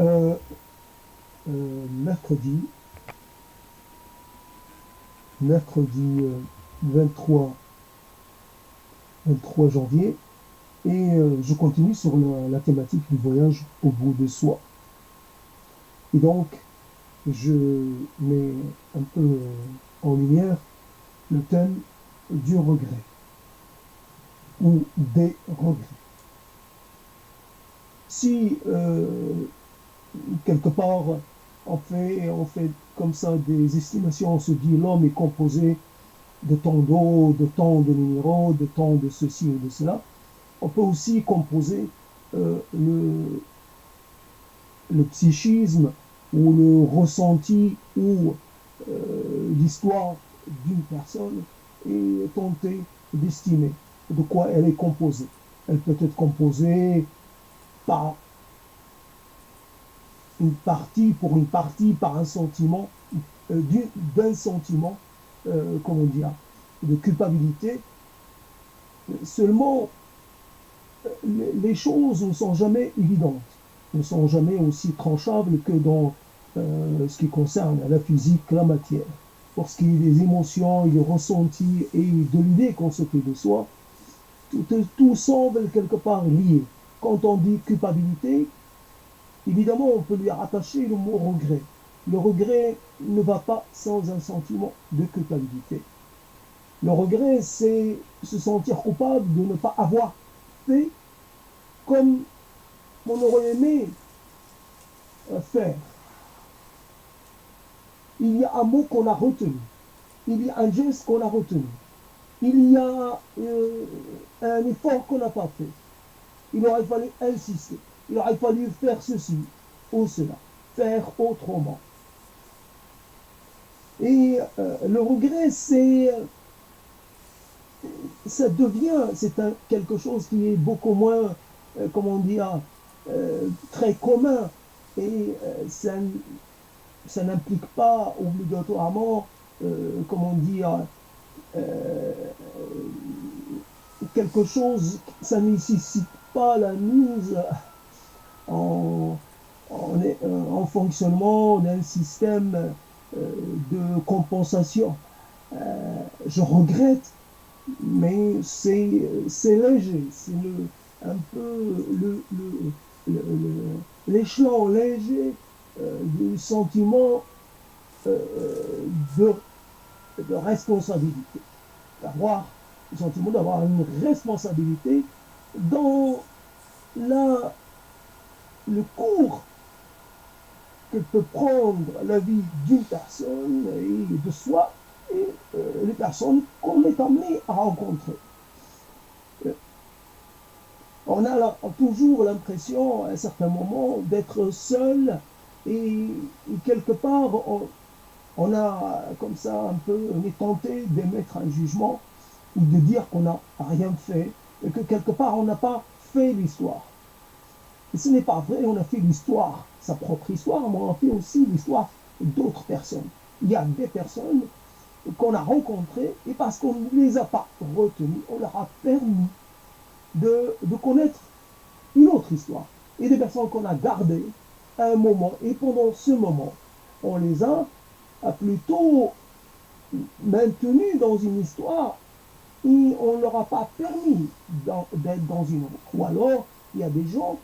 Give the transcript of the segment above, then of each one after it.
Euh, mercredi, mercredi 23, 23 janvier, et je continue sur la thématique du voyage au bout de soi. Et donc, je mets un peu en lumière le thème du regret ou des regrets. Si quelque part on fait comme ça des estimations, on se dit l'homme est composé de tant d'eau, de tant de minéraux, de tant de ceci ou de cela, on peut aussi composer le psychisme ou le ressenti ou l'histoire d'une personne et tenter d'estimer de quoi elle est composée. Elle peut être composée par pour une partie, par un sentiment, d'un sentiment, comment dire, de culpabilité. Seulement, les choses ne sont jamais évidentes, ne sont jamais aussi tranchables que dans ce qui concerne la physique, la matière. Pour ce qui est des émotions et des ressentis et de l'idée qu'on se fait de soi, tout semble quelque part lié. Quand on dit culpabilité, évidemment, on peut lui rattacher le mot regret. Le regret ne va pas sans un sentiment de culpabilité. Le regret, c'est se sentir coupable de ne pas avoir fait comme on aurait aimé faire. Il y a un mot qu'on a retenu, il y a un geste qu'on a retenu, il y a un effort qu'on n'a pas fait. Il aurait fallu insister, il aurait fallu faire ceci ou cela, faire autrement. Et le regret, c'est quelque chose qui est beaucoup moins, comment dire, très commun. Et ça n'implique pas obligatoirement, comment dire, euh, quelque chose, ça ne nécessite pas la mise en, en fonctionnement d'un système de compensation. Je regrette, mais c'est léger, c'est un peu l'échelon léger du sentiment de, de responsabilité, d'avoir le sentiment d'avoir une responsabilité dans la, le cours que peut prendre la vie d'une personne et de soi et les personnes qu'on est amené à rencontrer. Euh, on a toujours l'impression, à un certain moment, d'être seul et quelque part, on a comme ça un peu, on est tenté d'émettre un jugement ou de dire qu'on n'a rien fait et que quelque part, on n'a pas fait l'histoire. Et ce n'est pas vrai, on a fait l'histoire, sa propre histoire, mais on a fait aussi l'histoire d'autres personnes. Il y a des personnes qu'on a rencontrées et parce qu'on ne les a pas retenues, on leur a permis de connaître une autre histoire. Et des personnes qu'on a gardées à un moment et pendant ce moment, on les a plutôt maintenues dans une histoire et on ne leur a pas permis d'être dans une autre. Ou alors, il y a des gens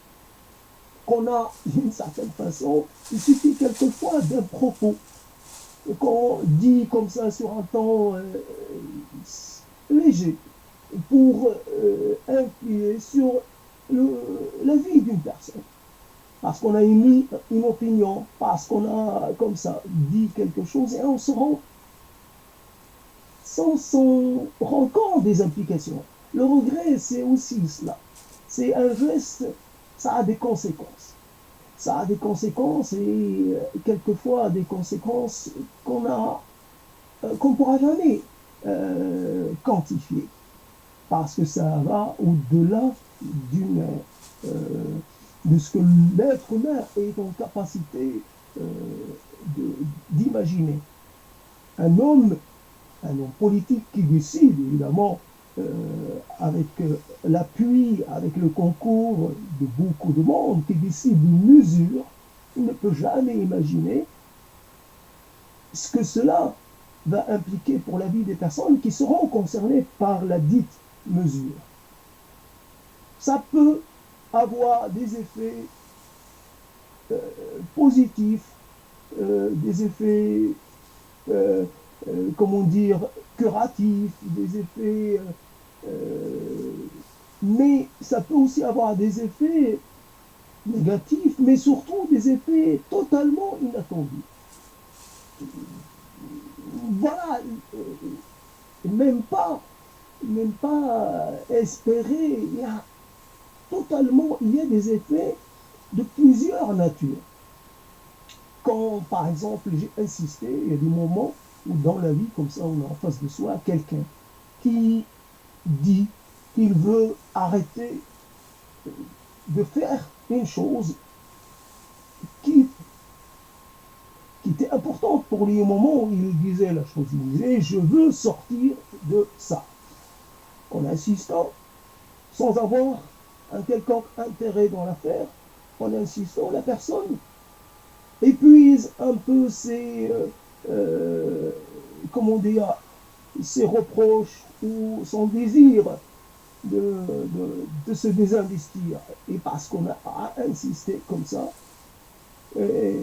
qu'on a d'une certaine façon, il suffit quelquefois d'un propos qu'on dit comme ça sur un ton léger pour influer sur la vie d'une personne. Parce qu'on a émis une opinion, parce qu'on a comme ça dit quelque chose et on se rend sans s'en rendre compte des implications. Le regret, c'est aussi cela. C'est un geste, ça a des conséquences. Ça a des conséquences et quelquefois des conséquences qu'on ne pourra jamais quantifier parce que ça va au-delà euh, de ce que l'être humain est en capacité euh, d'imaginer. Un homme, un homme politique qui décide évidemment avec l'appui, avec le concours de beaucoup de monde, qui décide d'une mesure il ne peut jamais imaginer ce que cela va impliquer pour la vie des personnes qui seront concernées par la dite mesure. Ça peut avoir des effets positifs, des effets, comment dire, curatifs, des effets, mais ça peut aussi avoir des effets négatifs, mais surtout des effets totalement inattendus. Voilà, même pas espérer, il y a des effets de plusieurs natures. Quand, par exemple, j'ai insisté, il y a des moments où dans la vie, comme ça, on a en face de soi quelqu'un qui dit qu'il veut arrêter de faire une chose qui était importante pour lui au moment où il disait la chose. Il disait, je veux sortir de ça. En insistant, sans avoir un quelconque intérêt dans l'affaire, en insistant, la personne épuise un peu comment dire, ses reproches ou son désir de se désinvestir. Et parce qu'on a insisté comme ça, et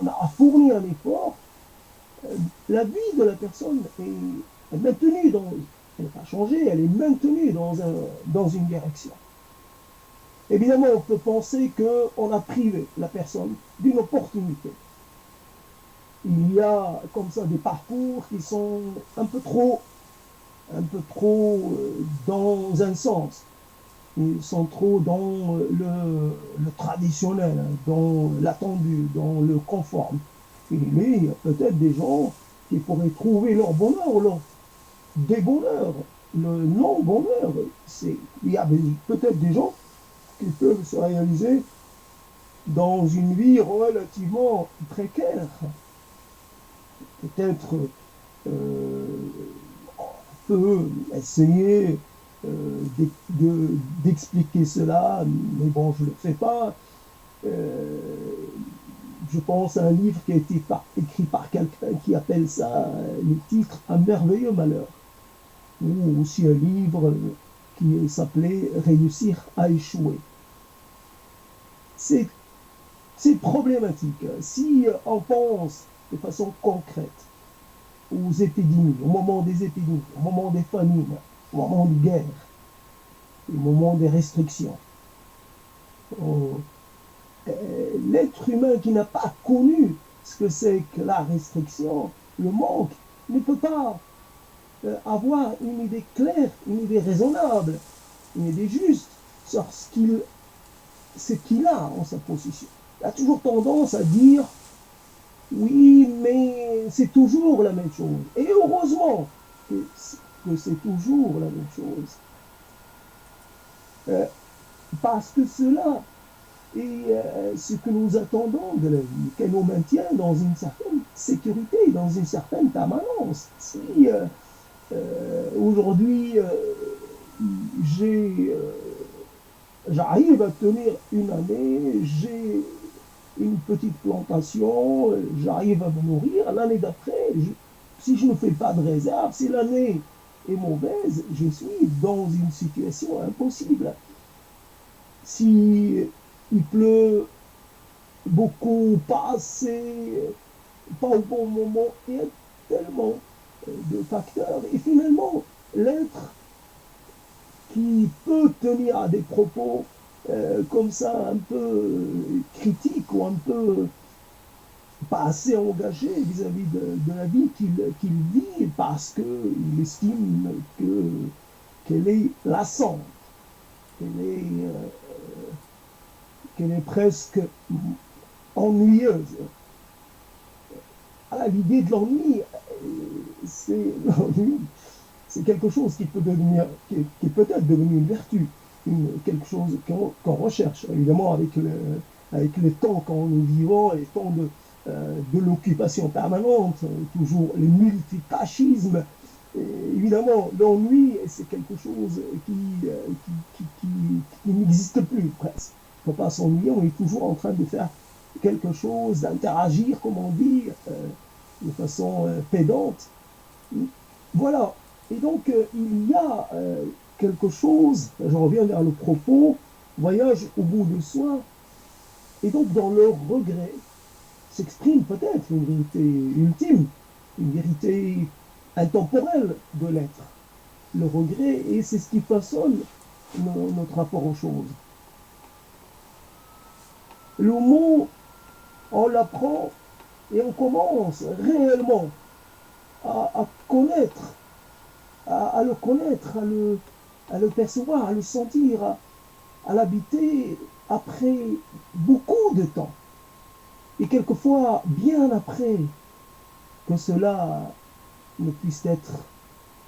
on a fourni un effort, la vie de la personne est maintenue elle n'a pas changé, elle est maintenue dans une direction. Évidemment, on peut penser qu'on a privé la personne d'une opportunité. Il y a comme ça des parcours qui sont un peu trop dans un sens. Ils sont trop dans le traditionnel, dans l'attendu, dans le conforme. Mais il y a peut-être des gens qui pourraient trouver leur bonheur, leur débonheur, le non-bonheur. Il y a peut-être des gens qui peuvent se réaliser dans une vie relativement précaire. Peut-être on peut essayer d'expliquer cela, mais bon, je ne le fais pas. Je pense à un livre qui a été écrit par quelqu'un qui appelle ça le titre Un merveilleux malheur, ou aussi un livre qui s'appelait Réussir à échouer. C'est problématique. Si on pense de façon concrète aux épidémies, au moment des épidémies, au moment des famines, au moment des guerres, au moment des restrictions, l'être humain qui n'a pas connu ce que c'est que la restriction, le manque, ne peut pas avoir une idée claire, une idée raisonnable, une idée juste sur ce qu'il a en sa possession. Il a toujours tendance à dire oui, mais c'est toujours la même chose. Et heureusement que c'est toujours la même chose. Parce que cela est ce que nous attendons de la vie, qu'elle nous maintienne dans une certaine sécurité, dans une certaine permanence. Si aujourd'hui j'arrive à tenir une année, j'ai une petite plantation, j'arrive à me nourrir, l'année d'après, si je ne fais pas de réserve, si l'année est mauvaise, je suis dans une situation impossible. Si il pleut beaucoup, pas assez, pas au bon moment, il y a tellement de facteurs. Et finalement, l'être qui peut tenir à des propos comme ça, un peu critiques ou un peu pas assez engagé vis-à-vis de la vie qu'il vit parce qu'il estime qu'elle est lassante, qu'elle est presque ennuyeuse. Alors, l'idée de l'ennui, c'est quelque chose qui peut peut-être devenir une vertu, quelque chose qu'on recherche, évidemment avec les temps quand nous vivons, les temps de l'occupation permanente, toujours les multitâchismes. Évidemment, l'ennui, c'est quelque chose qui n'existe plus presque. On ne peut pas s'ennuyer, on est toujours en train de faire quelque chose, d'interagir, comme on dit, de façon pédante. Voilà. Et donc, il y a quelque chose, je reviens vers le propos, voyage au bout de soi, et donc dans le regret s'exprime peut-être une vérité ultime, une vérité intemporelle de l'être, le regret, et c'est ce qui façonne notre rapport aux choses. Le mot, on l'apprend et on commence réellement à connaître, à le connaître, à le percevoir, à le sentir, à l'habiter après beaucoup de temps. Et quelquefois, bien après que cela ne puisse être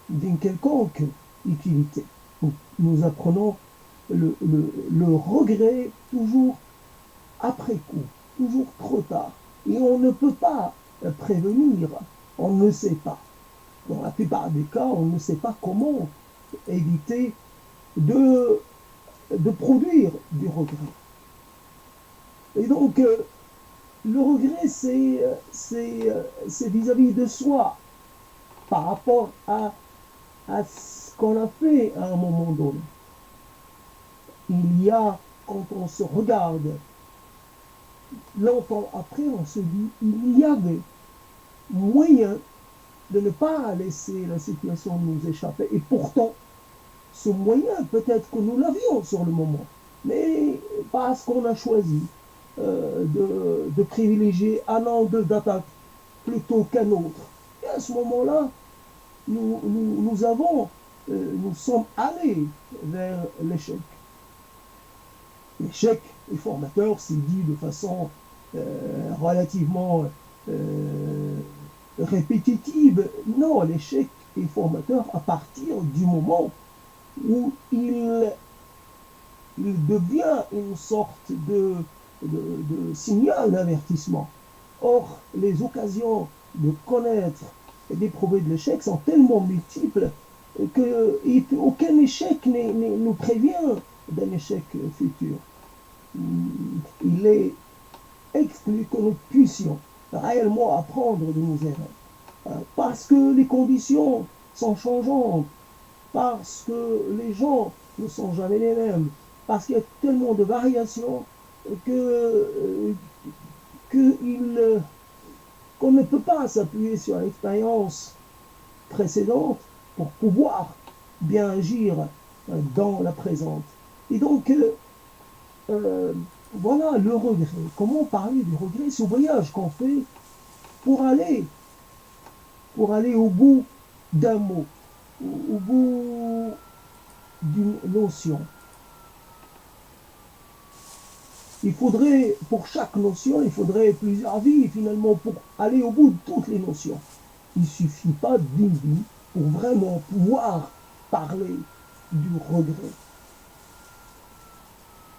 d'une quelconque utilité. Nous apprenons le regret toujours après coup, toujours trop tard. Et on ne peut pas prévenir, on ne sait pas. Dans la plupart des cas, on ne sait pas comment éviter de, de produire du regret. Et donc, le regret, c'est vis-à-vis de soi, par rapport à ce qu'on a fait à un moment donné. Il y a, quand on se regarde, longtemps après, on se dit, il y avait moyen de ne pas laisser la situation nous échapper. Et pourtant, ce moyen, peut-être que nous l'avions sur le moment, mais parce qu'on a choisi de privilégier un angle d'attaque plutôt qu'un autre. Et à ce moment-là, nous sommes allés vers l'échec. L'échec est formateur, c'est dit de façon relativement répétitive. Non, l'échec est formateur à partir du moment où il devient une sorte de signal d'avertissement. Or, les occasions de connaître et d'éprouver de l'échec sont tellement multiples qu'aucun échec ne nous prévient d'un échec futur. Il est exclu que nous puissions réellement apprendre de nos erreurs. Parce que les conditions sont changeantes, parce que les gens ne sont jamais les mêmes, parce qu'il y a tellement de variations qu'on ne peut pas s'appuyer sur l'expérience précédente pour pouvoir bien agir dans la présente. Et donc, voilà le regret. Comment parler du regret? Ce voyage qu'on fait pour aller au bout d'un mot, au bout d'une notion. Il faudrait, pour chaque notion, il faudrait plusieurs vies, finalement, pour aller au bout de toutes les notions. Il ne suffit pas d'une vie pour vraiment pouvoir parler du regret.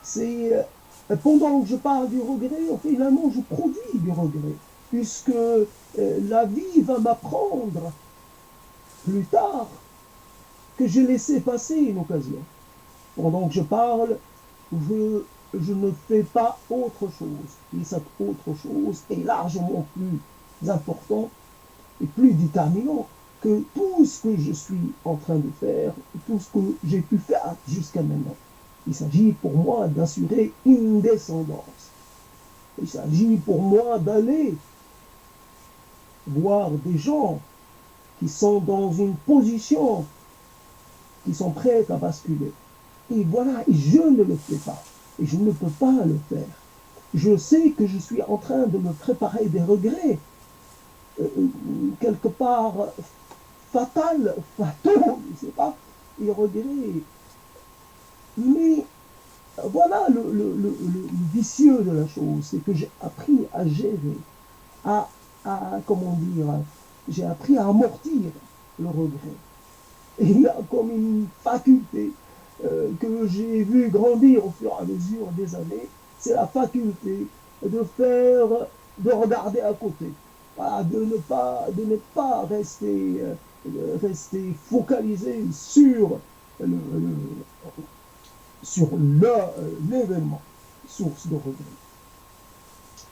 C'est pendant que je parle du regret, finalement, je produis du regret, puisque la vie va m'apprendre plus tard que j'ai laissé passer une occasion. Pendant que je parle, je ne fais pas autre chose. Et cette autre chose est largement plus important et plus déterminant que tout ce que je suis en train de faire, tout ce que j'ai pu faire jusqu'à maintenant. Il s'agit pour moi d'assurer une descendance. Il s'agit pour moi d'aller voir des gens qui sont dans une position, qui sont prêts à basculer. Et voilà, et je ne le fais pas. Et je ne peux pas le faire. Je sais que je suis en train de me préparer des regrets, quelque part fataux, je ne sais pas, et regrets. Mais voilà le vicieux de la chose, c'est que j'ai appris à gérer, comment dire, j'ai appris à amortir le regret. Et il y a comme une faculté que j'ai vu grandir au fur et à mesure des années, c'est la faculté de regarder à côté, voilà, de ne pas rester focalisé sur l'événement, source de regret.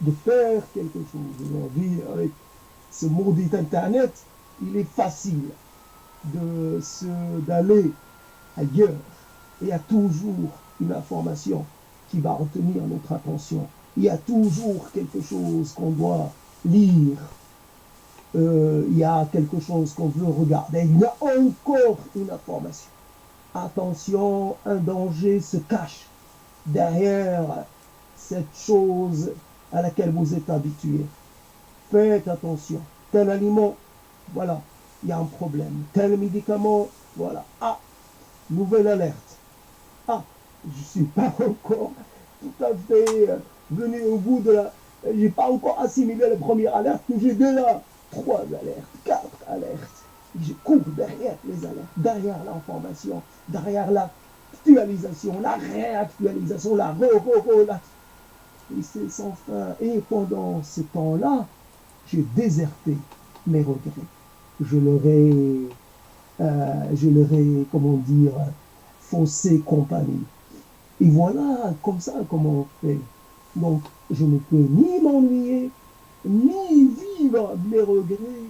de faire quelque chose. Aujourd'hui, avec ce maudit Internet, il est facile d'aller ailleurs. Et il y a toujours une information qui va retenir notre attention. Il y a toujours quelque chose qu'on doit lire. Il y a quelque chose qu'on veut regarder. Il y a encore une information. Attention, un danger se cache derrière cette chose à laquelle vous êtes habitué. Faites attention. Tel aliment, voilà, il y a un problème. Tel médicament, voilà. Ah, nouvelle alerte. Ah, je ne suis pas encore tout à fait venu au bout de la... Je n'ai pas encore assimilé la première alerte, que j'ai déjà 3 alertes, 4 alertes. Je cours derrière les alertes, derrière l'information, derrière l'actualisation, la réactualisation, la et c'est sans fin. Et pendant ce temps-là, j'ai déserté mes regrets. Je leur ai, comment dire, faussé compagnie. Et voilà, comme ça, comment on fait. Donc, je ne peux ni m'ennuyer, ni vivre mes regrets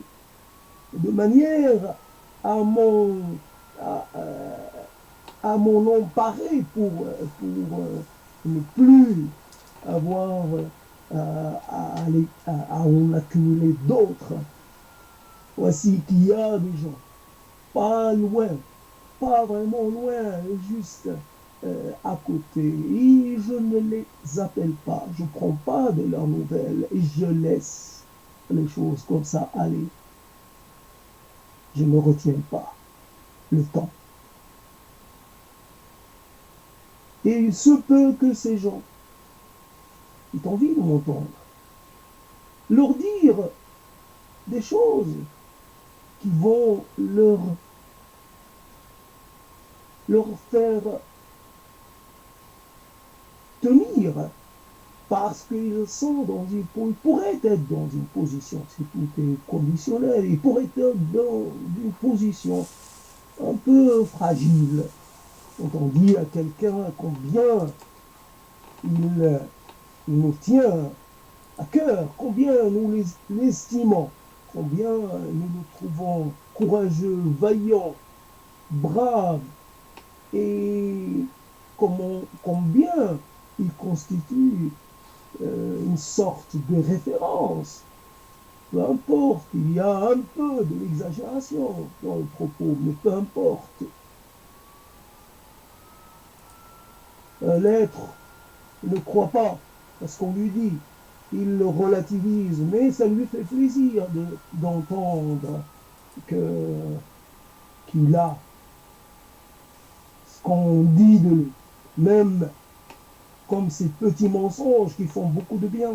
de manière à m'en à, à m'en emparer pour ne plus avoir à en accumuler d'autres. Voici qu'il y a des gens, pas loin, pas vraiment loin, juste à côté. Et je ne les appelle pas, je ne prends pas de leurs nouvelles et je laisse les choses comme ça aller. Je ne retiens pas le temps. Et il se peut que ces gens aient envie de m'entendre, leur dire des choses qui vont leur faire tenir parce qu'ils sont ils pourraient être dans une position, si tout est conditionnel, ils pourraient être dans une position un peu fragile. Quand on dit à quelqu'un combien il nous tient à cœur, combien nous l'estimons, combien nous nous trouvons courageux, vaillants, braves, et combien il constitue une sorte de référence. Peu importe, il y a un peu de l'exagération dans le propos, mais peu importe. L'être ne croit pas à ce qu'on lui dit. Il le relativise, mais ça lui fait plaisir d'entendre qu'il a ce qu'on dit de lui. Même comme ces petits mensonges qui font beaucoup de bien.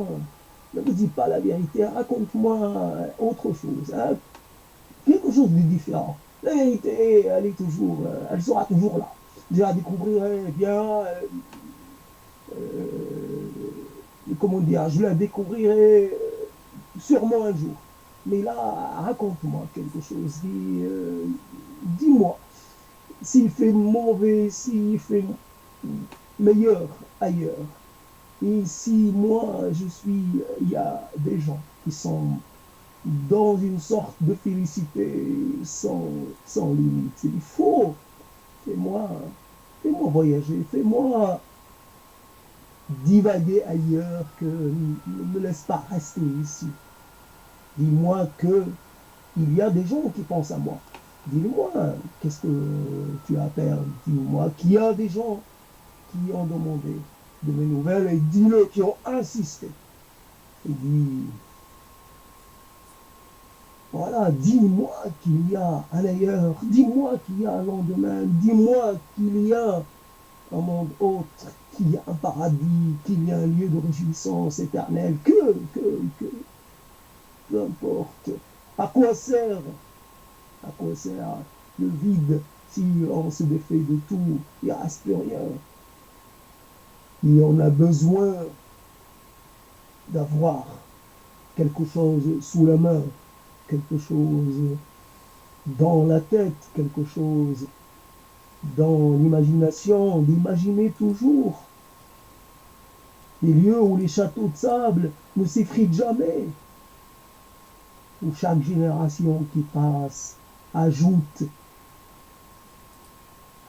Ne me dis pas la vérité, raconte-moi autre chose, hein, quelque chose de différent. La vérité, elle sera toujours là. Je la découvrirai bien, comment dire, je la découvrirai sûrement un jour. Mais là, raconte-moi quelque chose, dis-moi, s'il fait mauvais, s'il fait meilleur ailleurs. Et si moi, il y a des gens qui sont dans une sorte de félicité sans limite. Il faut, fais-moi, fais-moi voyager, fais-moi divaguer ailleurs, que ne me laisse pas rester ici. Dis-moi que il y a des gens qui pensent à moi. Dis-moi, qu'est-ce que tu as à faire? Dis-moi qu'il y a des gens qui ont demandé de mes nouvelles et dis-le, qui ont insisté. Et dis, voilà, dis-moi qu'il y a un ailleurs, dis-moi qu'il y a un lendemain, dis-moi qu'il y a un monde autre, qu'il y a un paradis, qu'il y a un lieu de réjouissance éternelle, peu importe. À quoi sert le vide si on se défait de tout, il ne reste plus rien. Et on a besoin d'avoir quelque chose sous la main, quelque chose dans la tête, quelque chose dans l'imagination, d'imaginer toujours des lieux où les châteaux de sable ne s'effritent jamais, où chaque génération qui passe ajoute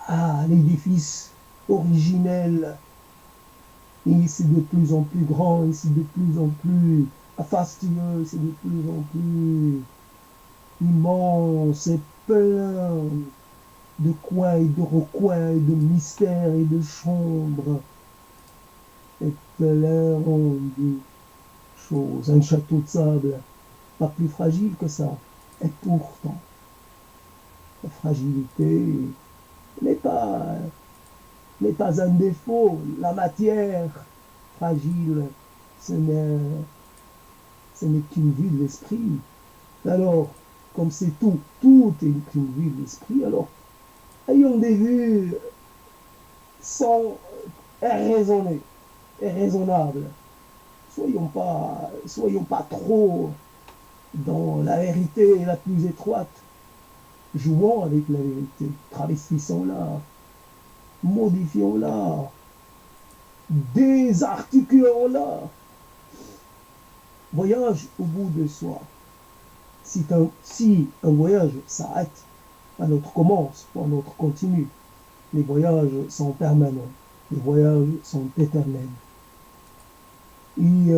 à l'édifice originel, et c'est de plus en plus grand, et c'est de plus en plus fastueux, c'est de plus en plus immense et plein de coins et de recoins et de mystères et de chambres et plein de choses. Un château de sable, pas plus fragile que ça. Et pourtant, la fragilité n'est pas, n'est pas un défaut. La matière fragile, ce n'est, ce n'est qu'une vue de l'esprit. Alors, comme c'est tout, tout est qu'une vue de l'esprit, alors ayons des vues sans raisonner et raisonnables. Soyons pas trop dans la vérité la plus étroite. Jouons avec la vérité, travestissons-la, modifions-la, désarticulons-la. Voyage au bout de soi. Si un voyage s'arrête, un autre commence ou un autre continue. Les voyages sont permanents, les voyages sont éternels. Et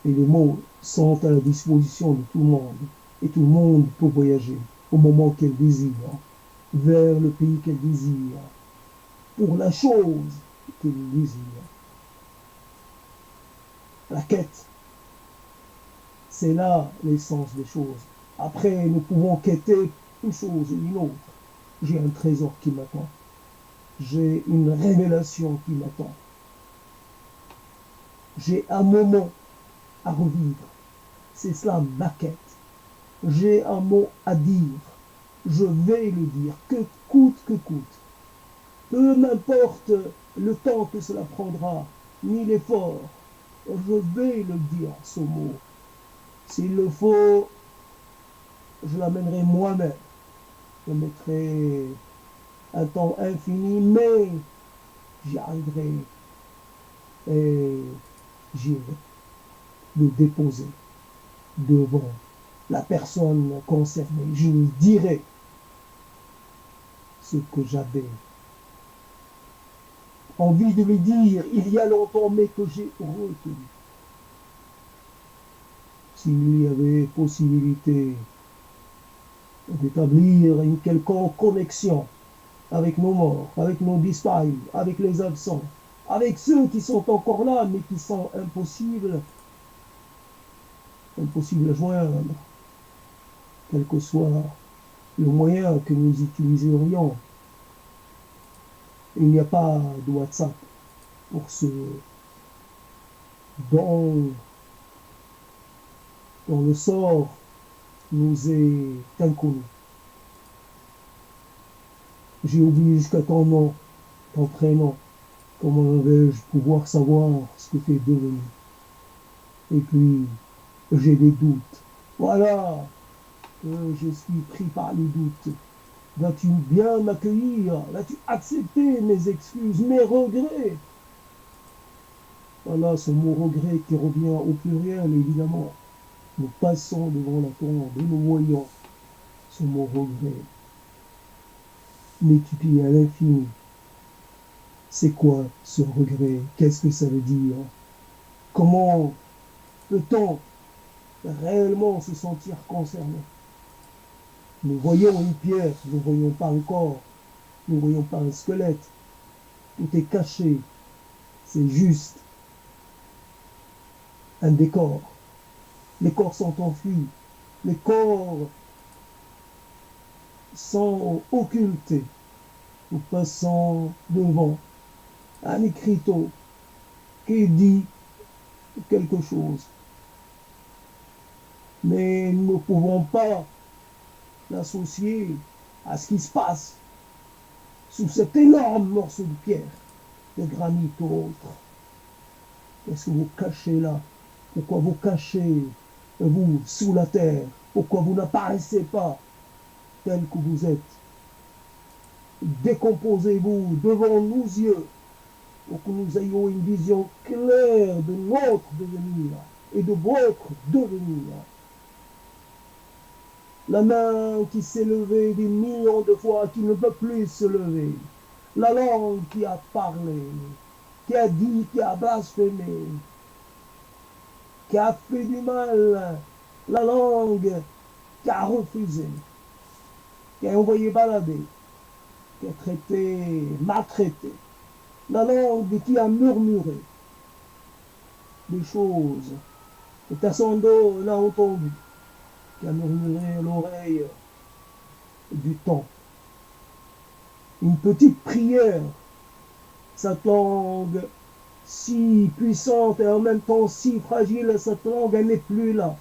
les mots sont à la disposition de tout le monde. Et tout le monde peut voyager au moment qu'elle désire, vers le pays qu'elle désire, pour la chose qu'elle désire. La quête, c'est là l'essence des choses. Après, nous pouvons quêter une chose ou une autre. J'ai un trésor qui m'attend. J'ai une révélation qui m'attend. J'ai un moment à revivre. C'est cela ma quête. J'ai un mot à dire. Je vais le dire, que coûte que coûte. Peu m'importe le temps que cela prendra, ni l'effort. Je vais le dire, ce mot. S'il le faut, je l'amènerai moi-même. Je mettrai un temps infini, mais j'y arriverai et j'irai le déposer devant la personne concernée. Je lui dirai ce que j'avais envie de lui dire il y a longtemps, mais que j'ai retenu. S'il y avait possibilité d'établir une quelconque connexion avec nos morts, avec nos disparus, avec les absents, avec ceux qui sont encore là, mais qui sont impossibles à joindre, quel que soit le moyen que nous utiliserions. Il n'y a pas de WhatsApp pour ceux dont le sort nous est inconnu. J'ai oublié jusqu'à ton nom, ton prénom. Comment vais-je pouvoir savoir ce que tu es devenu? Et puis, j'ai des doutes. Voilà, je suis pris par les doutes. Vas-tu bien m'accueillir? Vas-tu accepter mes excuses, mes regrets? Voilà ce mot regret qui revient au pluriel, évidemment. Nous passons devant la tombe et nous voyons ce mot regret multiplié à l'infini. C'est quoi ce regret? Qu'est-ce que ça veut dire? Comment peut-on réellement se sentir concerné? Nous voyons une pierre, nous ne voyons pas un corps, nous ne voyons pas un squelette. Tout est caché. C'est juste un décor. Les corps sont enfuis. Les corps sont occultés. Nous passons devant un écriteau qui dit quelque chose. Mais nous ne pouvons pas l'associer à ce qui se passe sous cet énorme morceau de pierre, de granit ou autre. Qu'est-ce que vous cachez là? Pourquoi vous cachez, vous, sous la terre? Pourquoi vous n'apparaissez pas tel que vous êtes? Décomposez-vous devant nos yeux pour que nous ayons une vision claire de notre devenir et de votre devenir. La main qui s'est levée des millions de fois, qui ne peut plus se lever. La langue qui a parlé, qui a dit, qui a blasphémé, qui a fait du mal. La langue qui a refusé, qui a envoyé balader, qui a traité, maltraité. La langue qui a murmuré des choses que personne d'autre n'a entendu, qui a murmuré à l'oreille du temps. Une petite prière, cette langue si puissante et en même temps si fragile, cette langue, elle n'est plus là.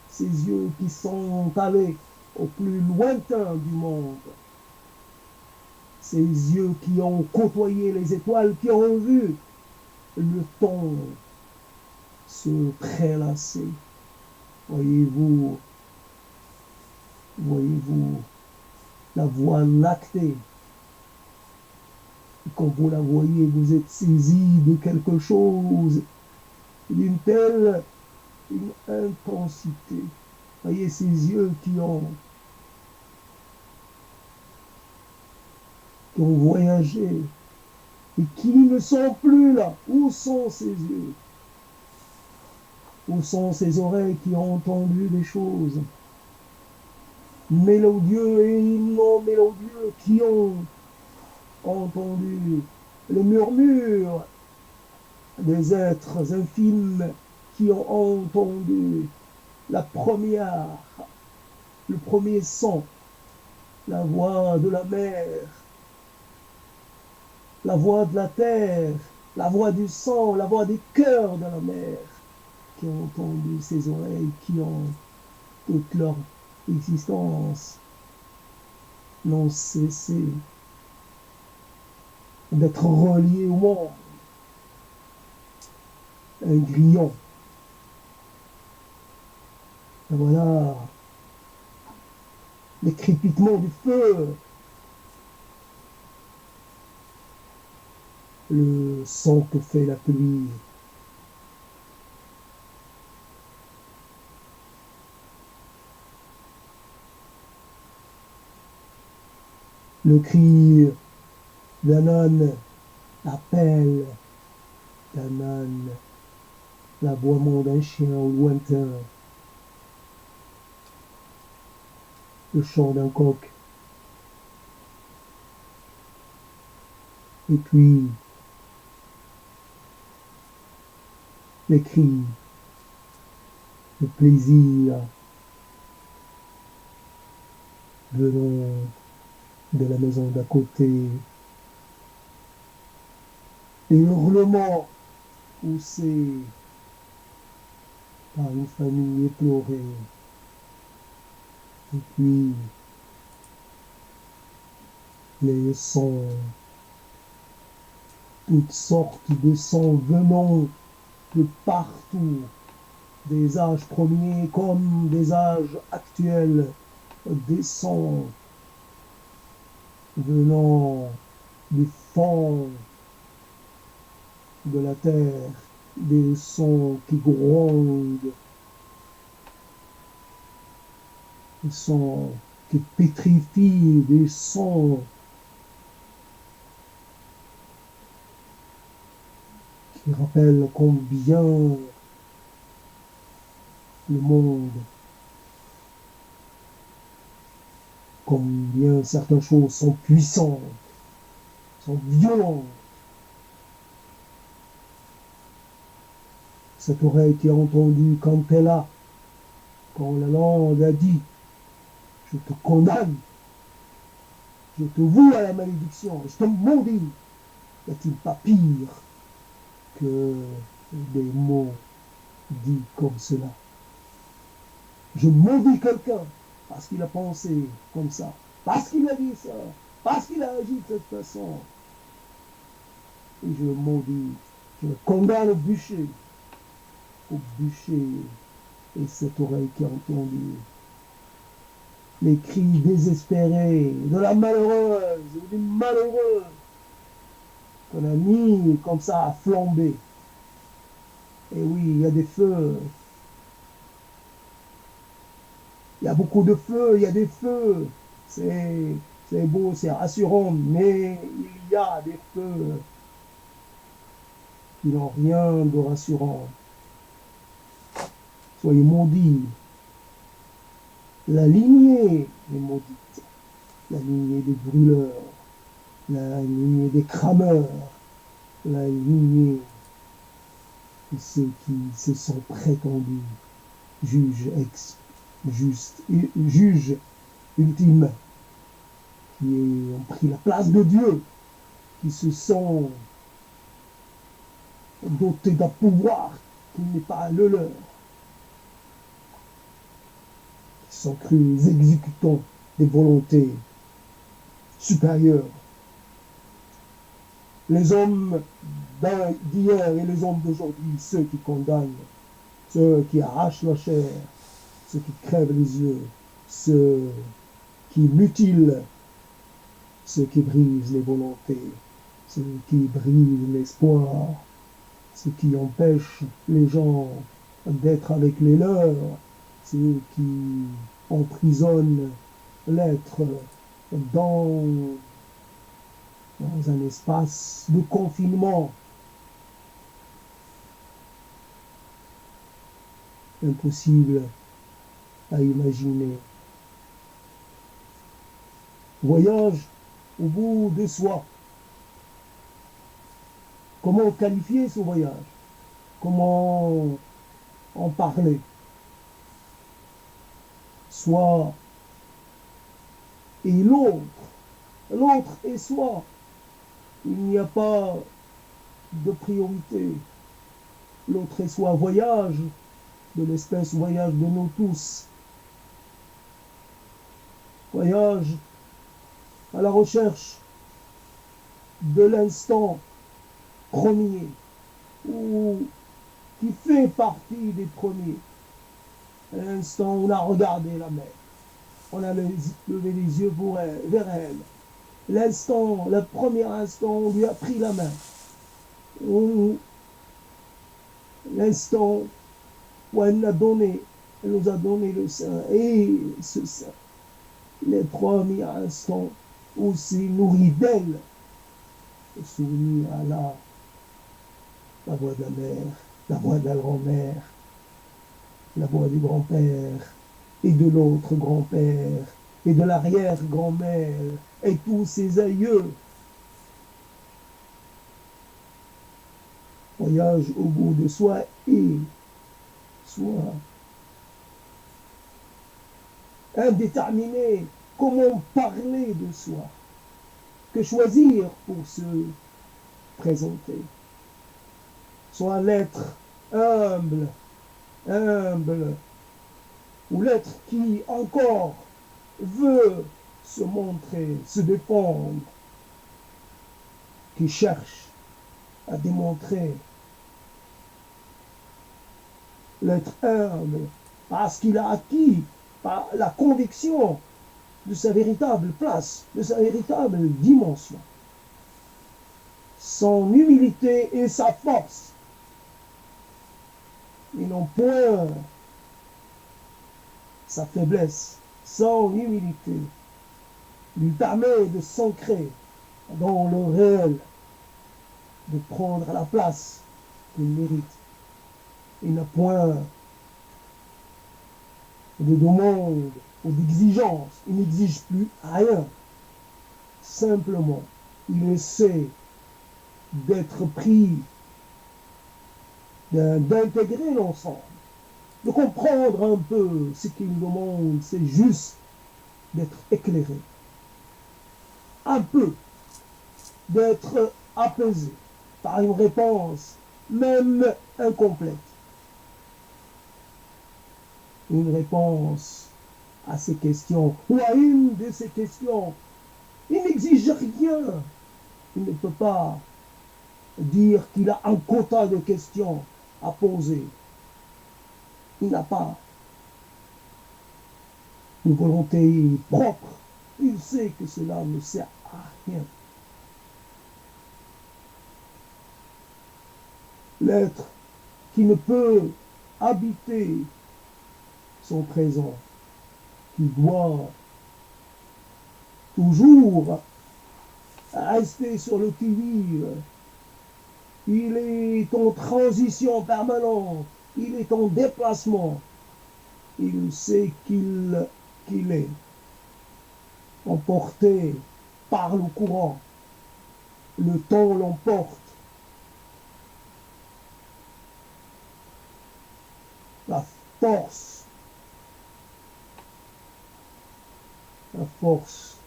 Ces yeux qui sont allés au plus lointain du monde. Ces yeux qui ont côtoyé les étoiles, qui ont vu le temps se prélasser. Voyez-vous la voie lactée. Et quand vous la voyez, vous êtes saisi de quelque chose, d'une telle une intensité. Voyez ces yeux qui ont voyagé et qui ne sont plus là. Où sont ces yeux? Où sont ces oreilles qui ont entendu des choses mélodieux et non mélodieux, qui ont entendu le murmure des êtres infimes, qui ont entendu le premier son, la voix de la mer, la voix de la terre, la voix du sang, la voix des cœurs de la mer, qui ont entendu ces oreilles qui ont toute leur existence n'ont cessé d'être reliés au monde. Un grillon. Et voilà les crépitements du feu, le son que fait la pluie. Le cri d'un âne, l'appel d'un âne, l'aboiement d'un chien au lointain, le chant d'un coq. Et puis, les cris de plaisir venant de la maison d'à côté, les hurlements poussés par une famille éplorée. Et puis, les sons, toutes sortes de sons venant de partout, des âges premiers comme des âges actuels, des sons venant du fond de la terre, des sons qui grondent, des sons qui pétrifient, des sons qui rappellent combien le monde, combien certaines choses sont puissantes, sont violentes. Cette oreille qui a entendu quand la langue a dit, je te condamne, je te voue à la malédiction, je te maudis. Y a-t-il pas pire que des mots dits comme cela? Je maudis quelqu'un parce qu'il a pensé comme ça, parce qu'il a dit ça, parce qu'il a agi de cette façon. Et je le maudis, je le condamne au bûcher et cette oreille qui a entendu les cris désespérés de la malheureuse ou du malheureux qu'on a mis comme ça à flamber. Et oui, il y a des feux, il y a beaucoup de feux, il y a des feux. C'est, c'est beau, c'est rassurant, mais il y a des feux qui n'ont rien de rassurant. Soyez maudits. La lignée est maudite. La lignée des brûleurs, la lignée des crameurs, la lignée de ceux qui se sont prétendus juges juges ultimes, qui ont pris la place de Dieu, qui se sont dotés d'un pouvoir qui n'est pas le leur, qui sont crus les exécutants des volontés supérieures. Les hommes d'hier et les hommes d'aujourd'hui, ceux qui condamnent, ceux qui arrachent la chair, ceux qui crèvent les yeux, ceux qui mutilent, ceux qui brisent les volontés, ceux qui brisent l'espoir, ceux qui empêchent les gens d'être avec les leurs, ceux qui emprisonnent l'être dans, dans un espace de confinement. Impossible à imaginer. Voyage au bout de soi. Comment qualifier ce voyage? Comment en parler? Soi et l'autre. L'autre et soi. Il n'y a pas de priorité. L'autre et soi voyage de l'espèce voyage de nous tous. Voyage à la recherche de l'instant premier ou qui fait partie des premiers. L'instant où on a regardé la mer, on a levé les yeux pour elle, vers elle. L'instant, le premier instant, on lui a pris la main. Ou l'instant où elle nous a donné le sein et ce sein. Les premiers instants où c'est nourri d'elle, le souvenir à la voix de la mère, la voix de la grand-mère, la voix du grand-père et de l'autre grand-père et de l'arrière-grand-mère et tous ses aïeux. Voyage au bout de soi et soi. Indéterminé, comment parler de soi? Que choisir pour se présenter? Soit l'être humble, humble, ou l'être qui encore veut se montrer, se défendre, qui cherche à démontrer l'être humble parce qu'il a acquis par la conviction de sa véritable place, de sa véritable dimension. Son humilité et sa force, et non point sa faiblesse. Son humilité lui permet de s'ancrer dans le réel, de prendre la place qu'il mérite. Il n'a point de demande ou d'exigence. Il n'exige plus rien. Simplement, il essaie d'être pris, d'intégrer l'ensemble, de comprendre un peu ce qu'il demande. C'est juste d'être éclairé. Un peu d'être apaisé par une réponse, même incomplète. Une réponse à ces questions, ou à une de ces questions. Il n'exige rien. Il ne peut pas dire qu'il a un quota de questions à poser. Il n'a pas une volonté propre. Il sait que cela ne sert à rien. l'être qui ne peut habiter son présent, qui doit toujours rester sur le qui-vive. Il est en transition permanente, il est en déplacement. Il sait qu'il est emporté par le courant. Le temps l'emporte. La force, la force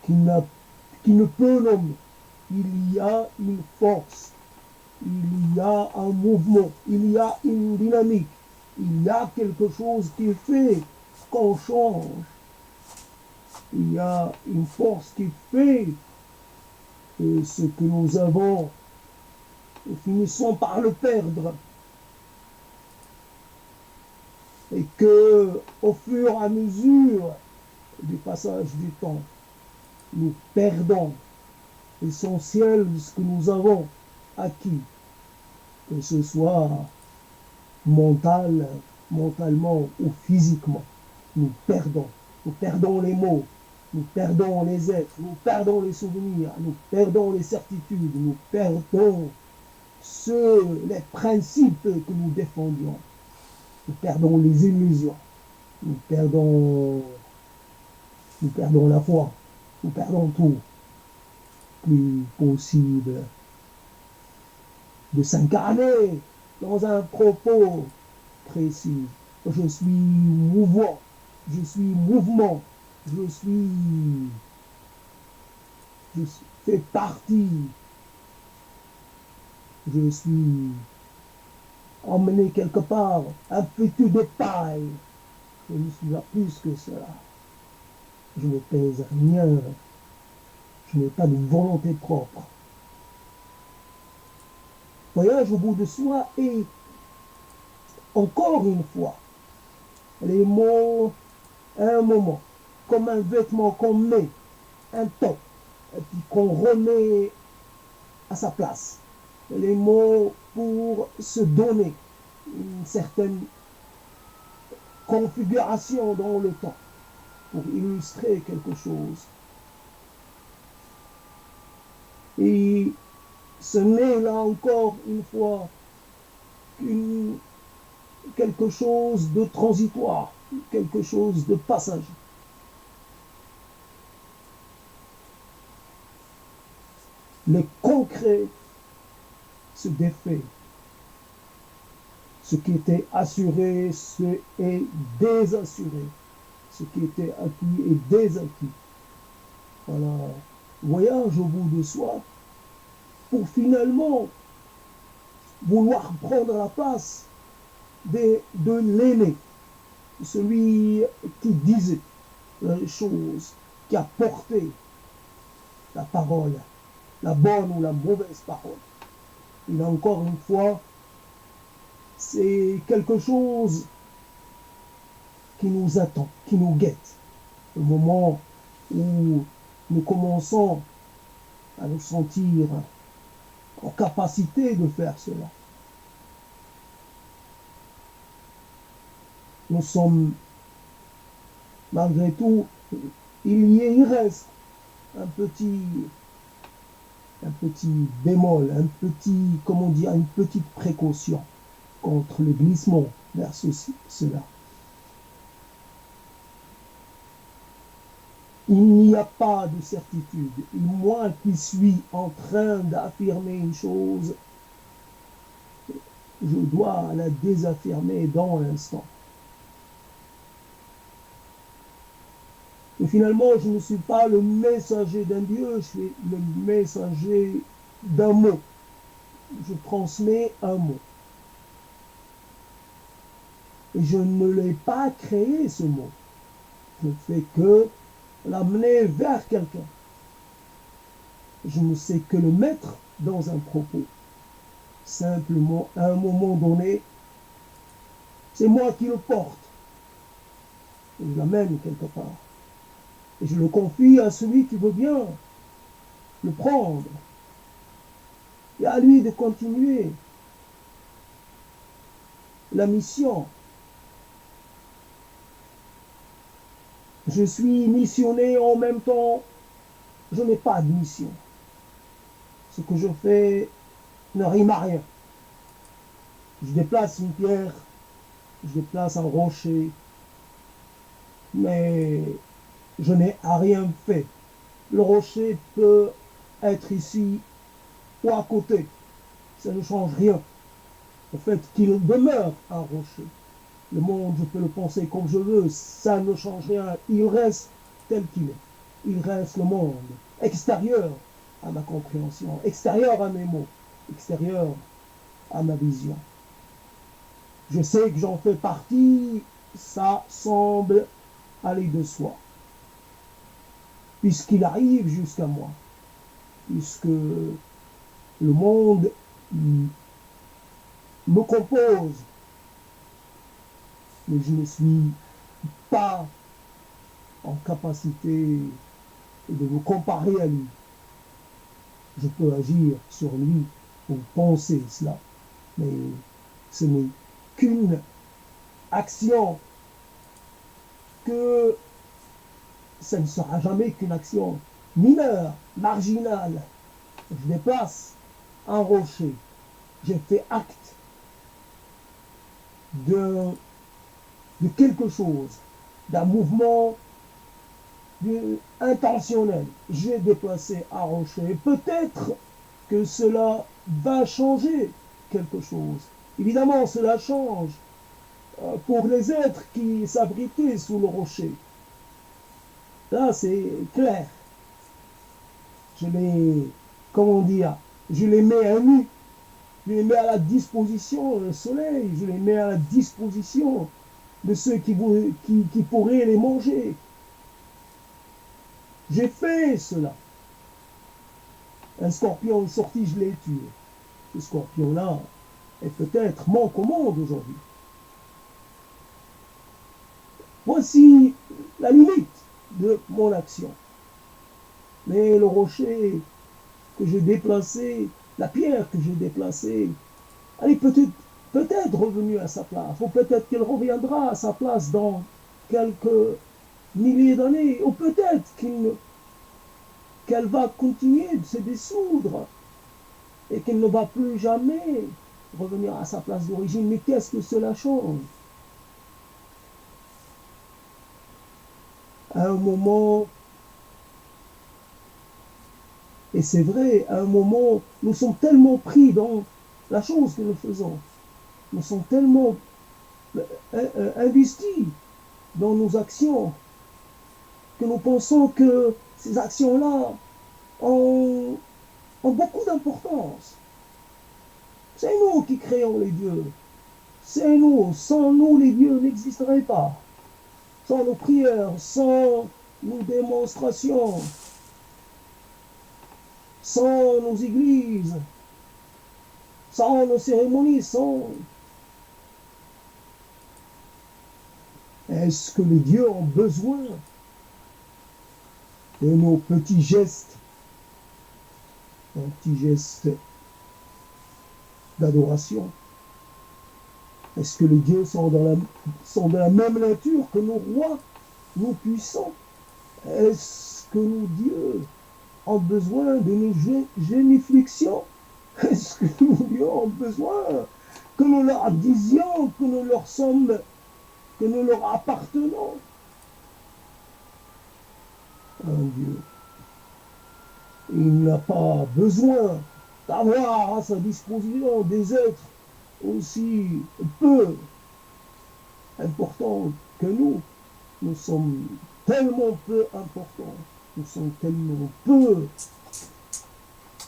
qui ne peut nommer. Il y a une force, il y a un mouvement, il y a une dynamique, il y a quelque chose qui fait qu'on change. Il y a une force qui fait que ce que nous avons, nous finissons par le perdre. Et que, au fur et à mesure du passage du temps, nous perdons l'essentiel de ce que nous avons acquis, que ce soit mentalement ou physiquement. Nous perdons les mots, nous perdons les êtres, nous perdons les souvenirs, nous perdons les certitudes, nous perdons les principes que nous défendions, nous perdons les illusions, nous perdons la foi, nous perdons tout. Plus possible de s'incarner dans un propos précis. Je suis mouvant, je suis mouvement, je fais partie, je suis emmené quelque part, un fétu de paille. Je ne suis pas plus que cela. Je ne pèse rien. Je n'ai pas de volonté propre. Voyage au bout de soi et encore une fois, les mots, un moment, comme un vêtement qu'on met, un temps, et puis qu'on remet à sa place. Les mots pour se donner une certaine configuration dans le temps, pour illustrer quelque chose. Et ce n'est là encore une fois quelque chose de transitoire, quelque chose de passager. Le concret se défait. Ce qui était assuré est désassuré. Ce qui était acquis est désacquis. Voilà. Voyage au bout de soi pour finalement vouloir prendre la place de l'aîné, celui qui disait les choses, qui a porté la parole, la bonne ou la mauvaise parole. Et encore une fois, c'est quelque chose qui nous attend, qui nous guette. Le moment où nous commençons à nous sentir en capacité de faire cela. Nous sommes, malgré tout, il reste un petit bémol, une petite précaution contre le glissement vers cela. Il n'y a pas de certitude. Et moi qui suis en train d'affirmer une chose, je dois la désaffirmer dans l'instant. Et finalement, je ne suis pas le messager d'un Dieu, je suis le messager d'un mot. Je transmets un mot. Et je ne l'ai pas créé, ce mot. Je ne fais que l'amener vers quelqu'un. Je ne sais que le mettre dans un propos. Simplement, à un moment donné, c'est moi qui le porte. Et je l'amène quelque part. Et je le confie à celui qui veut bien le prendre. et à lui de continuer la mission. Je suis missionné en même temps, je n'ai pas de mission. Ce que je fais ne rime à rien. Je déplace une pierre, je déplace un rocher, mais je n'ai rien fait. Le rocher peut être ici ou à côté. Ça ne change rien. Le fait qu'il demeure un rocher. Le monde, je peux le penser comme je veux, ça ne change rien. Il reste tel qu'il est. Il reste le monde extérieur à ma compréhension, extérieur à mes mots, extérieur à ma vision. Je sais que j'en fais partie, ça semble aller de soi. Puisqu'il arrive jusqu'à moi, puisque le monde me compose, mais je ne suis pas en capacité de me comparer à lui. Je peux agir sur lui ou penser cela, mais ce n'est qu'une action, que ça ne sera jamais qu'une action mineure, marginale. Je déplace un rocher, j'ai fait acte de quelque chose, d'un mouvement intentionnel. J'ai déplacé un rocher. Peut-être que cela va changer quelque chose. Évidemment, cela change pour les êtres qui s'abritaient sous le rocher. Là, c'est clair. Je les, comment dire, je les mets à nu. Je les mets à la disposition du soleil. Je les mets à la disposition de ceux qui pourraient les manger. J'ai fait cela. Un scorpion est sorti, je l'ai tué. Ce scorpion-là est peut-être mon commande aujourd'hui. Voici la limite de mon action. Mais le rocher que j'ai déplacé, la pierre que j'ai déplacée, elle est peut-être revenue à sa place, ou peut-être qu'elle reviendra à sa place dans quelques milliers d'années, ou peut-être qu'elle va continuer de se dissoudre et qu'elle ne va plus jamais revenir à sa place d'origine. Mais qu'est-ce que cela change? À un moment, et c'est vrai, à un moment, nous sommes tellement pris dans la chose que nous faisons, nous sommes tellement investis dans nos actions que nous pensons que ces actions-là ont beaucoup d'importance. C'est nous qui créons les dieux. C'est nous. Sans nous, les dieux n'existeraient pas. Sans nos prières, sans nos démonstrations, sans nos églises, sans nos cérémonies, sans... Est-ce que les dieux ont besoin de nos petits gestes, un petit geste d'adoration? Est-ce que les dieux sont de la même nature que nos rois, nos puissants? Est-ce que nos dieux ont besoin de nos génuflexions? Est-ce que nos dieux ont besoin que nous leur disions que nous leur sommes, que nous leur appartenons? Un Dieu, il n'a pas besoin d'avoir à sa disposition des êtres aussi peu importants que nous. Nous sommes tellement peu importants, nous sommes tellement peu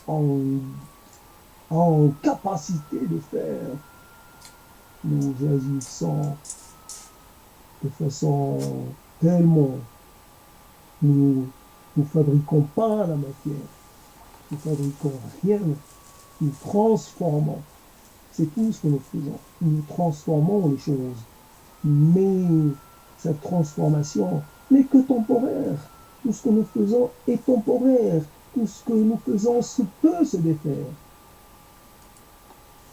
en capacité de faire. Nous agissons de façon tellement... Nous ne fabriquons pas la matière, nous ne fabriquons rien, nous transformons. C'est tout ce que nous faisons. Nous transformons les choses. Mais cette transformation n'est que temporaire. Tout ce que nous faisons est temporaire. Tout ce que nous faisons peut se défaire.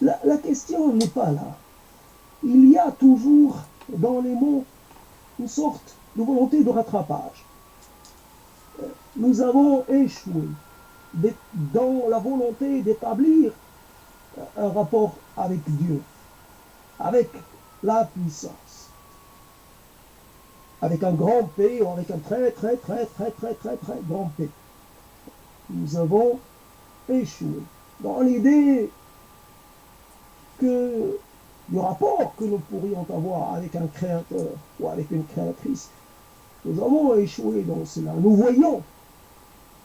La question n'est pas là. Il y a toujours dans les mots une sorte de volonté de rattrapage. Nous avons échoué dans la volonté d'établir un rapport avec Dieu, avec la puissance, avec un grand P ou avec un très très très très très très très grand P. Nous avons échoué dans l'idée que du rapport que nous pourrions avoir avec un créateur ou avec une créatrice. Nous avons échoué dans cela. Nous voyons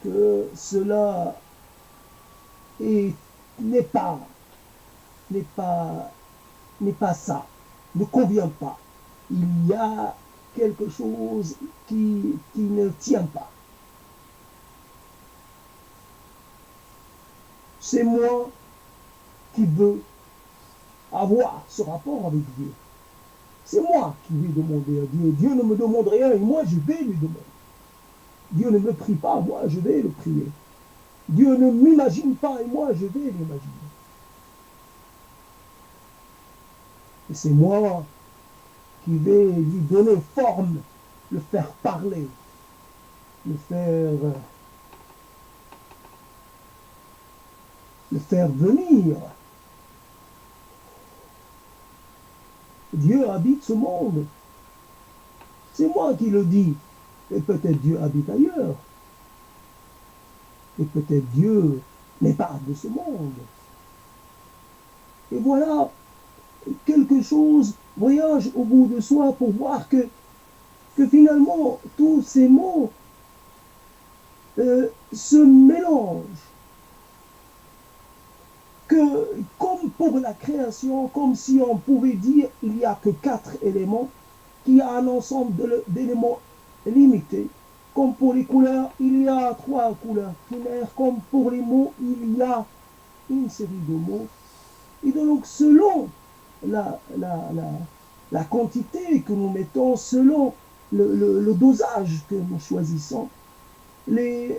que cela n'est pas, n'est pas, n'est pas ça, ne convient pas. Il y a quelque chose qui ne tient pas. C'est moi qui veux avoir ce rapport avec Dieu. C'est moi qui vais demander à Dieu. Dieu ne me demande rien et moi je vais lui demander. Dieu ne me prie pas, moi je vais le prier. Dieu ne m'imagine pas et moi je vais l'imaginer. Et c'est moi qui vais lui donner forme, le faire parler, le faire venir. Dieu habite ce monde. C'est moi qui le dis. Et peut-être Dieu habite ailleurs. Et peut-être Dieu n'est pas de ce monde. Et voilà, quelque chose voyage au bout de soi pour voir que finalement, tous ces mots se mélangent. Que, comme pour la création, comme si on pouvait dire il n'y a que 4 éléments, qu'il y a un ensemble d'éléments limités. Comme pour les couleurs, il y a 3 couleurs primaires. Comme pour les mots, il y a une série de mots. Et donc, selon la quantité que nous mettons, selon le dosage que nous choisissons, le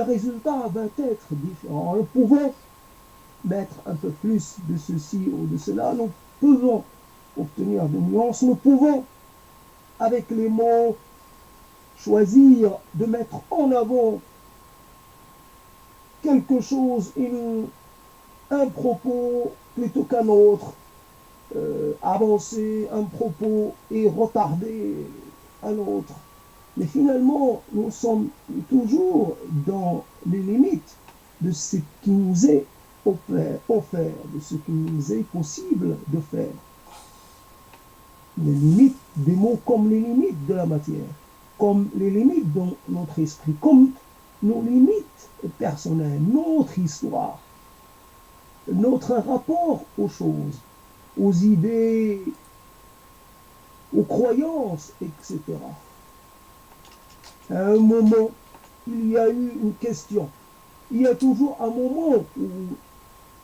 résultat va être différent. Nous pouvons mettre un peu plus de ceci ou de cela. Nous pouvons obtenir des nuances. Nous pouvons, avec les mots, choisir de mettre en avant quelque chose, un propos plutôt qu'un autre, avancer un propos et retarder un autre. Mais finalement, nous sommes toujours dans les limites de ce qui nous est offert, de ce qui nous est possible de faire. Les limites des mots comme les limites de la matière, comme les limites de notre esprit, comme nos limites personnelles, notre histoire, notre rapport aux choses, aux idées, aux croyances, etc. À un moment, il y a eu une question. Il y a toujours un moment où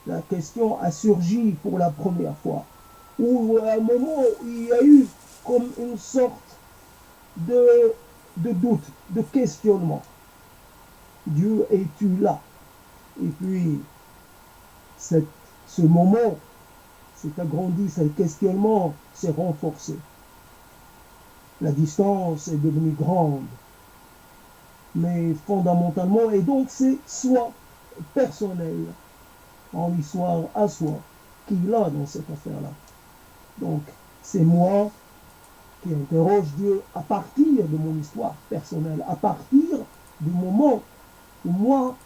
la question a surgi pour la première fois, ou à un moment où il y a eu comme une sorte de doute, de questionnement. Dieu, es-tu là? Et puis, ce moment s'est agrandi, ce questionnement s'est renforcé. La distance est devenue grande. Mais fondamentalement, et donc c'est soi personnel, en l'histoire à soi, qui l'a dans cette affaire-là. Donc, c'est moi qui interroge Dieu à partir de mon histoire personnelle, à partir du moment où moi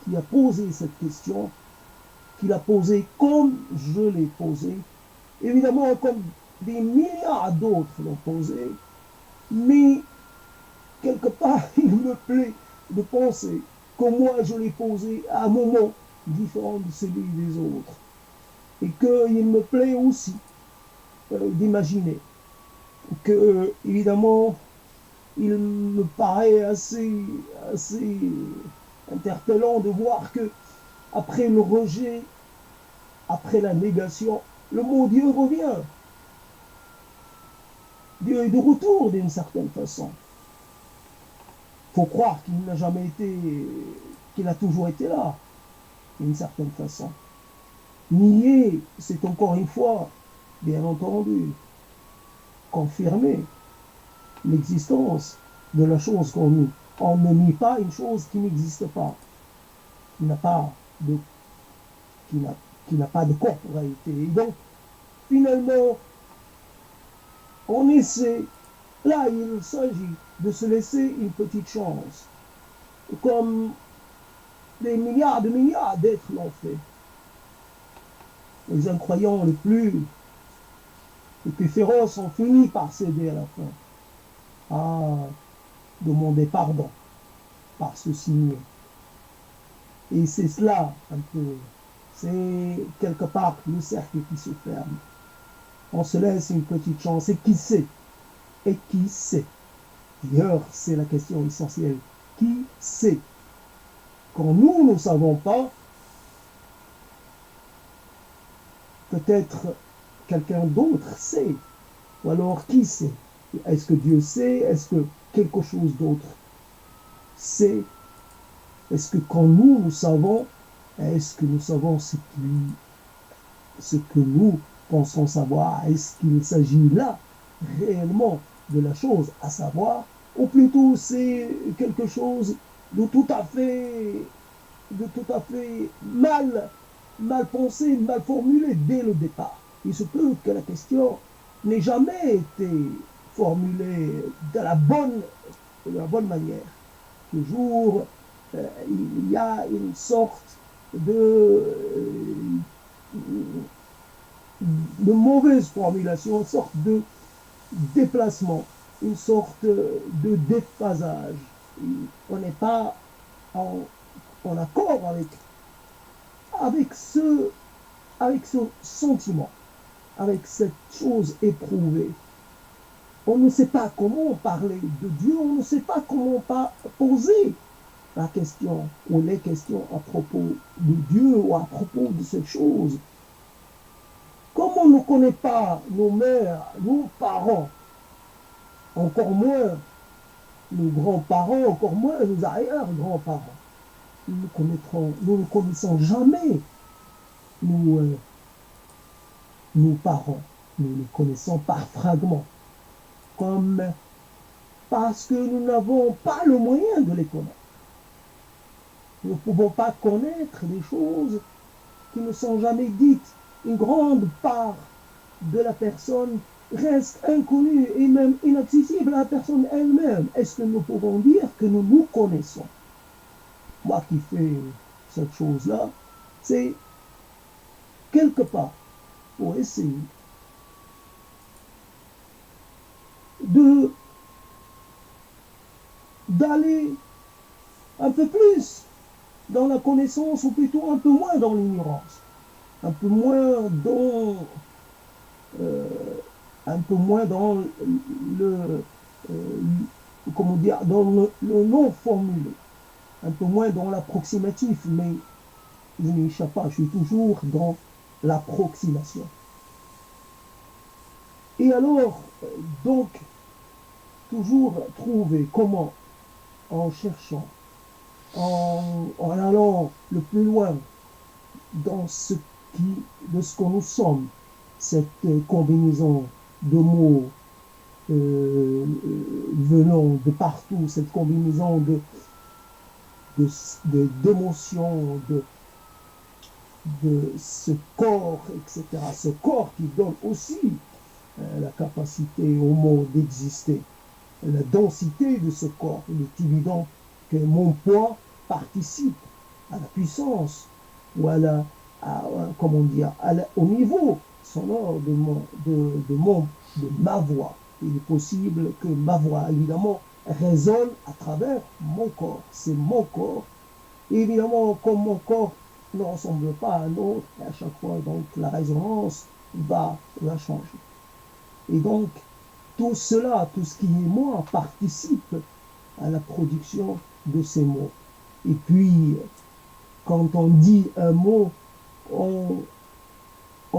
qui a posé cette question, qui l'a posée comme je l'ai posée, évidemment comme des milliards d'autres l'ont posée, mais quelque part, il me plaît de penser que moi, je l'ai posé à un moment différent de celui des autres. Et qu'il me plaît aussi d'imaginer que, évidemment, il me paraît assez interpellant de voir que, après le rejet, après la négation, le mot Dieu revient. Dieu est de retour d'une certaine façon. Il faut croire qu'il n'a jamais été, qu'il a toujours été là, d'une certaine façon. Nier, c'est encore une fois, bien entendu, confirmer l'existence de la chose qu'on nie. On ne nie pas une chose qui n'existe pas, qui n'a pas de, qui n'a, qui n'a pas de corporalité. Et donc, finalement, on essaie, là, il s'agit de se laisser une petite chance, comme des milliards d'êtres l'ont fait. Les incroyants les plus féroces ont fini par céder à la fin, à demander pardon, par se signer. Et c'est cela un peu, c'est quelque part le cercle qui se ferme. On se laisse une petite chance, et qui sait? Et qui sait? D'ailleurs, c'est la question essentielle. Qui sait? Quand nous ne savons pas, peut-être quelqu'un d'autre sait. Ou alors qui sait? Est-ce que Dieu sait? Est-ce que quelque chose d'autre sait? Est-ce que quand nous savons, est-ce que nous savons ce que nous pensons savoir? Est-ce qu'il s'agit là réellement de la chose à savoir? Ou plutôt c'est quelque chose de tout à fait, mal pensé, mal formulé dès le départ. Il se peut que la question n'ait jamais été formulée de la bonne manière. Toujours, il y a une sorte de mauvaise formulation, une sorte de déplacement, une sorte de déphasage. On n'est pas en accord avec ce sentiment, avec cette chose éprouvée. On ne sait pas comment parler de Dieu, on ne sait pas comment poser la question ou les questions à propos de Dieu ou à propos de cette chose. Comme on ne connaît pas nos mères, nos parents, encore moins nos grands-parents, encore moins nos arrière-grands-parents, nous ne connaissons jamais nos parents. Nous les connaissons par fragments, comme parce que nous n'avons pas le moyen de les connaître. Nous ne pouvons pas connaître des choses qui ne sont jamais dites. Une grande part de la personne reste inconnue et même inaccessible à la personne elle-même. Est-ce que nous pouvons dire que nous nous connaissons? Moi qui fais cette chose-là, c'est quelque part pour essayer d'aller un peu plus dans la connaissance ou plutôt un peu moins dans l'ignorance, un peu moins dans comment dire, dans le non formulé, un peu moins dans l'approximatif, mais je n'y échappe pas, je suis toujours dans l'approximation. Et alors, donc, toujours trouver comment, en cherchant, en allant le plus loin dans de ce que nous sommes, cette combinaison de mots venant de partout, cette combinaison d'émotions, de ce corps, etc. Ce corps qui donne aussi la capacité au mot d'exister, la densité de ce corps. Il est évident que mon poids participe à la puissance ou au niveau sonore de ma voix. Il est possible que ma voix, évidemment, résonne à travers mon corps. C'est mon corps. Et évidemment, comme mon corps ne ressemble pas à un autre, et à chaque fois, donc, la résonance va changer. Et donc, tout cela, tout ce qui est moi, participe à la production de ces mots. Et puis, quand on dit un mot, on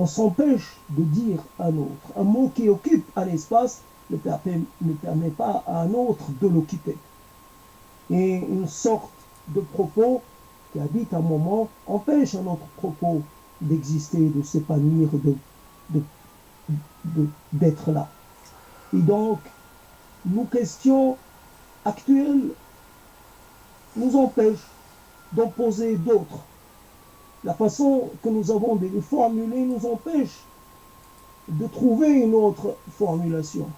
s'empêche de dire un autre. Un mot qui occupe un espace ne permet pas à un autre de l'occuper. Et une sorte de propos qui habite un moment empêche un autre propos d'exister, de s'épanouir, d'être là. Et donc, nos questions actuelles nous empêchent d'en poser d'autres. La façon que nous avons de les formuler nous empêche de trouver une autre formulation.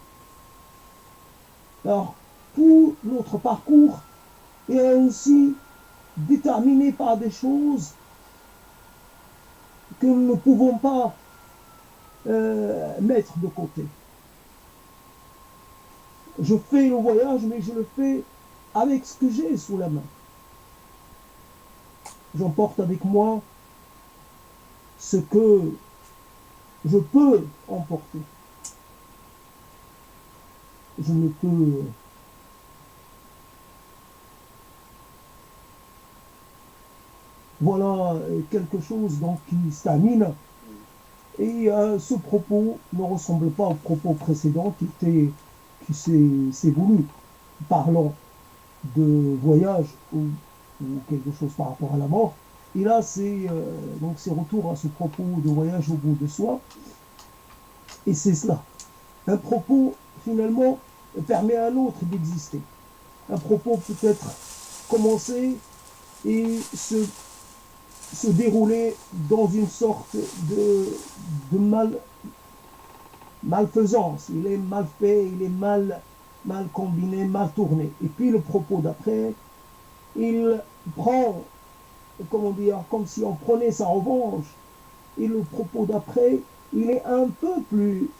Alors, tout notre parcours est ainsi déterminé par des choses que nous ne pouvons pas mettre de côté. Je fais le voyage, mais je le fais avec ce que j'ai sous la main. J'emporte avec moi ce que je peux emporter. Je ne peux voilà quelque chose donc qui se termine. Et ce propos ne ressemble pas au propos précédent qui s'est voulu, parlant de voyage ou quelque chose par rapport à la mort. Et là, donc c'est retour à ce propos de voyage au bout de soi. Et c'est cela. Un propos, finalement, permet à l'autre d'exister. Un propos peut être commencé et se dérouler dans une sorte de malfaisance. Il est mal fait, il est mal combiné, mal tourné. Et puis le propos d'après, il prend, comment dire, comme si on prenait sa revanche. Et le propos d'après, il est un peu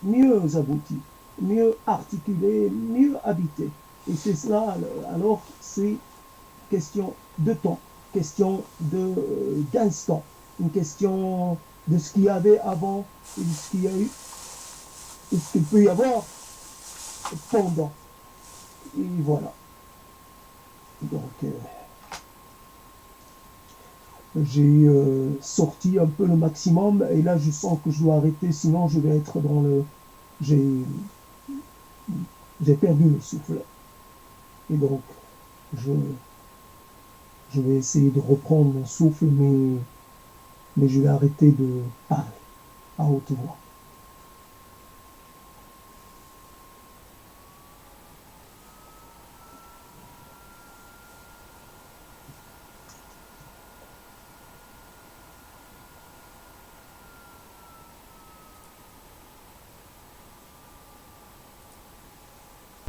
mieux abouti, mieux articulé, mieux habité. Et c'est cela, alors, c'est question de temps, question d'instant, une question de ce qu'il y avait avant et de ce qu'il y a eu, et ce qu'il peut y avoir pendant. Et voilà. Donc, j'ai sorti un peu le maximum et là je sens que je dois arrêter, sinon je vais être dans le... J'ai perdu le souffle. Et donc, je vais essayer de reprendre mon souffle, mais je vais arrêter de parler à haute voix.